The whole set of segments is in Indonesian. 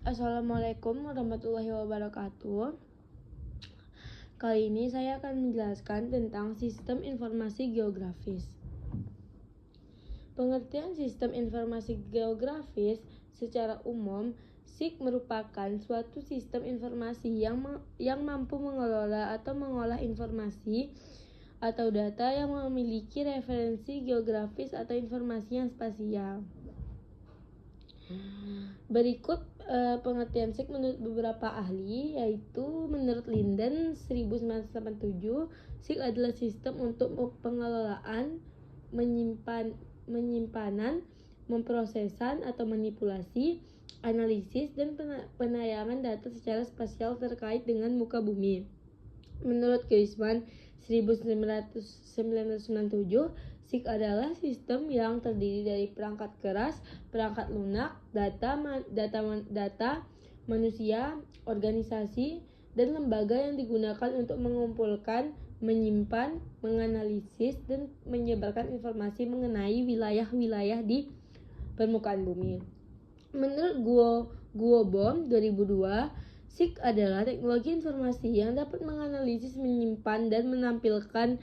Assalamualaikum warahmatullahi wabarakatuh. Kali ini saya akan menjelaskan tentang sistem informasi geografis. Pengertian sistem informasi geografis secara umum, SIG merupakan suatu sistem informasi yang mampu mengelola atau mengolah informasi atau data yang memiliki referensi geografis atau informasi yang spasial. Berikut pengertian SIG menurut beberapa ahli, yaitu menurut Linden 1987, SIG adalah sistem untuk pengelolaan, menyimpanan, memprosesan atau manipulasi, analisis, dan penayangan data secara spasial terkait dengan muka bumi. Menurut Grisman 1997, SIG adalah sistem yang terdiri dari perangkat keras, perangkat lunak, data manusia, organisasi, dan lembaga yang digunakan untuk mengumpulkan, menyimpan, menganalisis, dan menyebarkan informasi mengenai wilayah-wilayah di permukaan bumi. Menurut Guobom 2002, SIG adalah teknologi informasi yang dapat menganalisis, menyimpan, dan menampilkan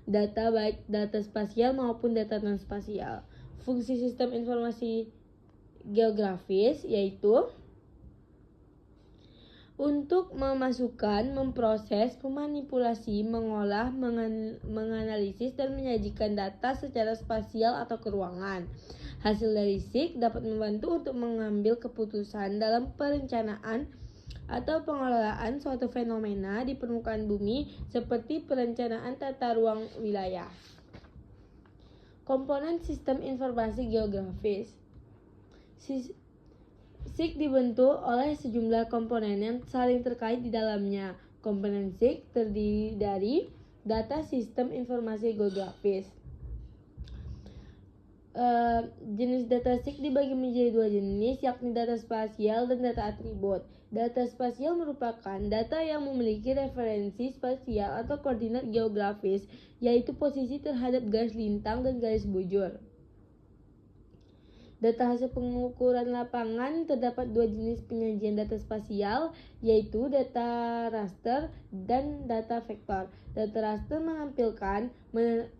data baik data spasial maupun data non-spasial. Fungsi sistem informasi geografis yaitu untuk memasukkan, memproses, memanipulasi, mengolah, menganalisis, dan menyajikan data secara spasial atau ke ruangan. Hasil dari SIG dapat membantu untuk mengambil keputusan dalam perencanaan atau pengelolaan suatu fenomena di permukaan bumi seperti perencanaan tata ruang wilayah. Komponen sistem informasi geografis. SIG dibentuk oleh sejumlah komponen yang saling terkait di dalamnya. Komponen SIG terdiri dari data sistem informasi geografis. Jenis data SIG dibagi menjadi dua jenis, yakni data spasial dan data atribut. Data spasial merupakan data yang memiliki referensi spasial atau koordinat geografis, yaitu posisi terhadap garis lintang dan garis bujur. Data hasil pengukuran lapangan. Terdapat dua jenis penyajian data spasial, yaitu data raster dan data vektor. Data raster menampilkan,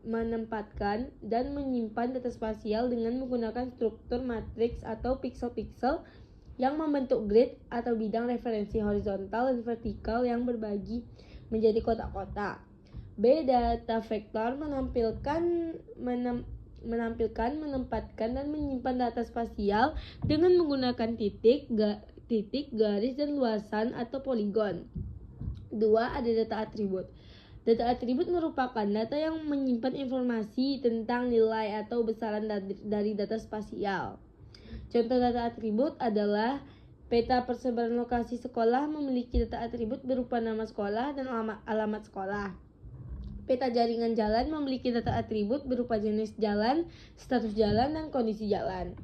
menempatkan, dan menyimpan data spasial dengan menggunakan struktur matriks atau piksel-piksel yang membentuk grid atau bidang referensi horizontal dan vertikal yang berbagi menjadi kotak-kotak. Data vektor menempatkan, dan menyimpan data spasial dengan menggunakan titik, garis, dan luasan atau poligon. 2. Ada data atribut. Data atribut merupakan data yang menyimpan informasi tentang nilai atau besaran dari data spasial. Contoh data atribut adalah peta persebaran lokasi sekolah memiliki data atribut berupa nama sekolah dan alamat sekolah. Peta jaringan jalan memiliki data atribut berupa jenis jalan, status jalan, dan kondisi jalan.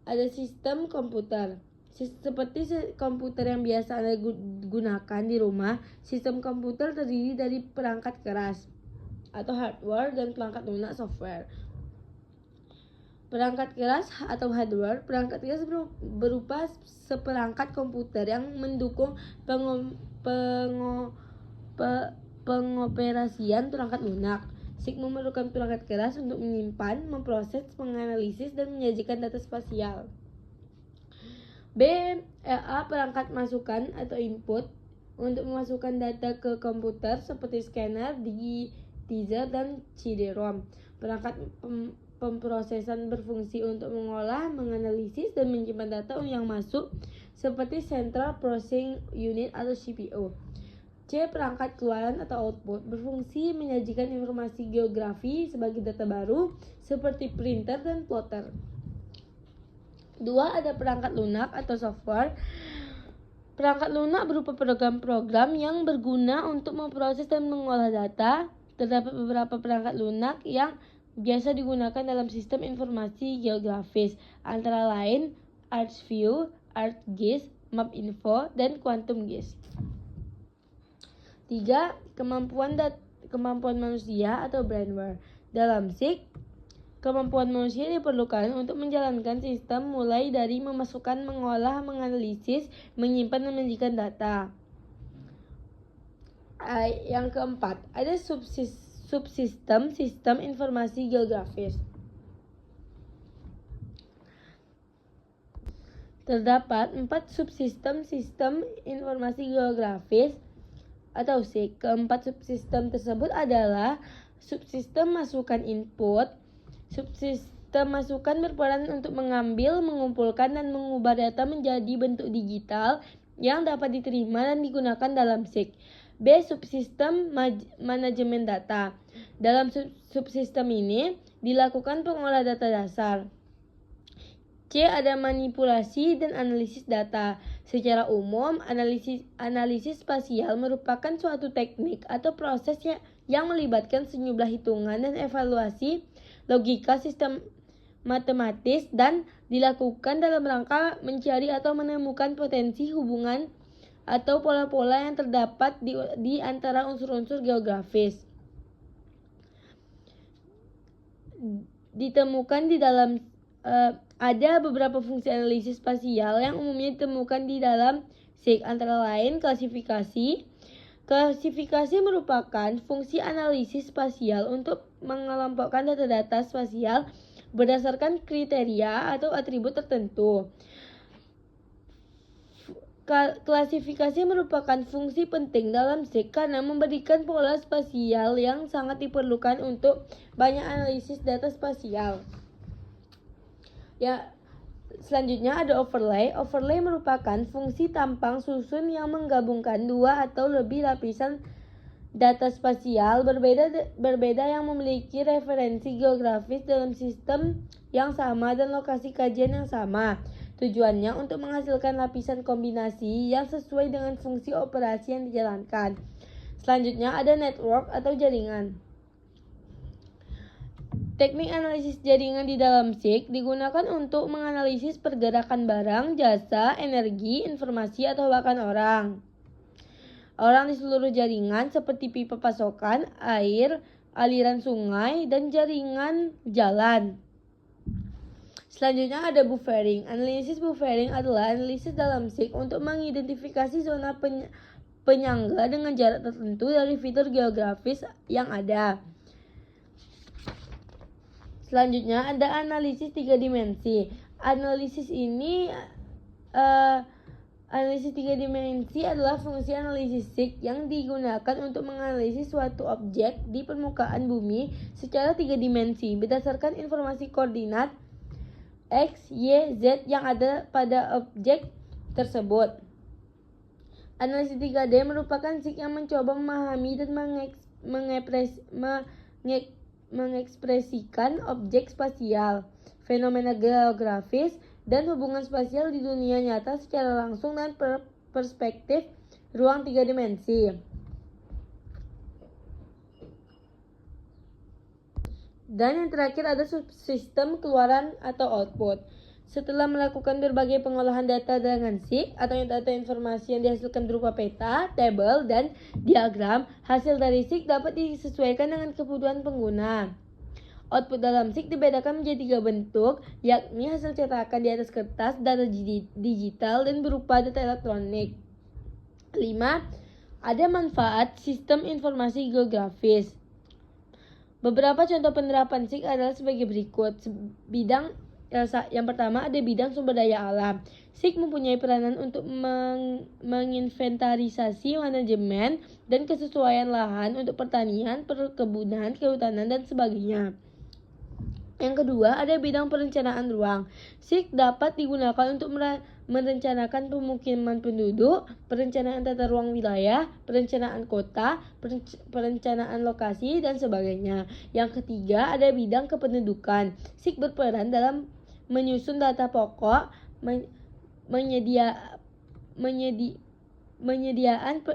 Ada sistem komputer. Seperti komputer yang biasa Anda gunakan di rumah, sistem komputer terdiri dari perangkat keras atau hardware dan perangkat lunak software. Perangkat keras atau hardware. Perangkat keras berupa seperangkat komputer yang mendukung pengoperasian perangkat lunak. SIG memerlukan perangkat keras untuk menyimpan, memproses, menganalisis, dan menyajikan data spasial. Perangkat masukan atau input untuk memasukkan data ke komputer seperti scanner, digitizer, dan CD-ROM. Perangkat pemrosesan berfungsi untuk mengolah, menganalisis, dan menyimpan data yang masuk seperti Central Processing Unit atau CPU. Perangkat keluaran atau output berfungsi menyajikan informasi geografi sebagai data baru seperti printer dan plotter. 2. Ada perangkat lunak atau software. Perangkat lunak berupa program-program yang berguna untuk memproses dan mengolah data. Terdapat beberapa perangkat lunak yang biasa digunakan dalam sistem informasi geografis, antara lain ArcView, ArcGIS, MapInfo, dan QuantumGIS. 3. Kemampuan manusia atau brainware. Dalam SIG, Kemampuan manusia diperlukan untuk menjalankan sistem mulai dari memasukkan, mengolah, menganalisis, menyimpan, dan menyajikan data. Yang keempat, ada subsistem sistem informasi geografis. Terdapat 4 subsistem sistem informasi geografis atau SIG. Keempat subsistem tersebut adalah subsistem masukan input. Subsistem masukan berperan untuk mengambil, mengumpulkan, dan mengubah data menjadi bentuk digital yang dapat diterima dan digunakan dalam SIG. B. Subsistem manajemen data. Dalam subsistem ini dilakukan pengolah data dasar. C. Ada manipulasi dan analisis data. Secara umum, analisis spasial merupakan suatu teknik atau proses yang melibatkan sejumlah hitungan dan evaluasi logika sistem matematis dan dilakukan dalam rangka mencari atau menemukan potensi hubungan atau pola-pola yang terdapat di antara unsur-unsur geografis. Ditemukan di dalam ada beberapa fungsi analisis spasial yang umumnya ditemukan di dalam SIG, antara lain klasifikasi. Klasifikasi merupakan fungsi analisis spasial untuk mengelompokkan data-data spasial berdasarkan kriteria atau atribut tertentu. Klasifikasi merupakan fungsi penting dalam SIG karena memberikan pola spasial yang sangat diperlukan untuk banyak analisis data spasial. Ya, selanjutnya ada overlay. Overlay merupakan fungsi tampang susun yang menggabungkan dua atau lebih lapisan data spasial berbeda yang memiliki referensi geografis dalam sistem yang sama dan lokasi kajian yang sama. Tujuannya untuk menghasilkan lapisan kombinasi yang sesuai dengan fungsi operasi yang dijalankan. Selanjutnya ada network atau jaringan. Teknik analisis jaringan di dalam SIG digunakan untuk menganalisis pergerakan barang, jasa, energi, informasi, atau bahkan orang. Orang di seluruh jaringan seperti pipa pasokan, air, aliran sungai, dan jaringan jalan. Selanjutnya ada buffering. Analisis buffering adalah analisis dalam SIG untuk mengidentifikasi zona penyangga dengan jarak tertentu dari fitur geografis yang ada. Selanjutnya ada analisis 3 dimensi. Analisis 3 dimensi adalah fungsi analisis SIG yang digunakan untuk menganalisis suatu objek di permukaan bumi secara 3 dimensi berdasarkan informasi koordinat X, Y, Z yang ada pada objek tersebut. Analisis 3D merupakan SIG yang mencoba memahami dan mengekspresikan objek spasial, fenomena geografis, dan hubungan spasial di dunia nyata secara langsung dan perspektif ruang 3 dimensi. Dan yang terakhir ada subsistem keluaran atau output. Setelah melakukan berbagai pengolahan data dengan SIG atau data informasi yang dihasilkan berupa peta, tabel, dan diagram, hasil dari SIG dapat disesuaikan dengan kebutuhan pengguna. Output dalam SIG dibedakan menjadi 3 bentuk, yakni hasil cetakan di atas kertas, data digital, dan berupa data elektronik. 5. Ada manfaat sistem informasi geografis. Beberapa contoh penerapan SIG adalah sebagai berikut. Yang pertama ada bidang sumber daya alam. SIG mempunyai peranan untuk menginventarisasi, manajemen, dan kesesuaian lahan untuk pertanian, perkebunan, kehutanan, dan sebagainya. Yang kedua, ada bidang perencanaan ruang. SIG dapat digunakan untuk merencanakan pemukiman penduduk, perencanaan tata ruang wilayah, perencanaan kota, perencanaan lokasi, dan sebagainya. Yang ketiga, ada bidang kependudukan. SIG berperan dalam menyusun data pokok, menyediaan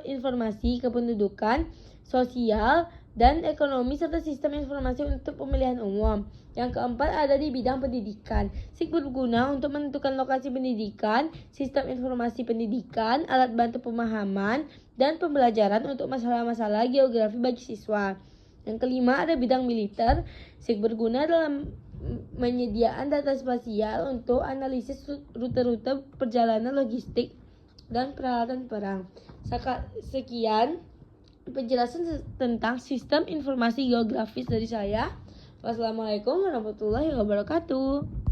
informasi kependudukan, sosial, dan ekonomi, serta sistem informasi untuk pemilihan umum. Yang keempat ada di bidang pendidikan. SIG berguna untuk menentukan lokasi pendidikan, sistem informasi pendidikan, alat bantu pemahaman, dan pembelajaran untuk masalah-masalah geografi bagi siswa. Yang kelima ada bidang militer. SIG berguna dalam Penyediaan data spasial untuk analisis rute-rute perjalanan logistik dan peralatan perang. Sekian penjelasan tentang sistem informasi geografis dari saya. Wassalamualaikum warahmatullahi wabarakatuh.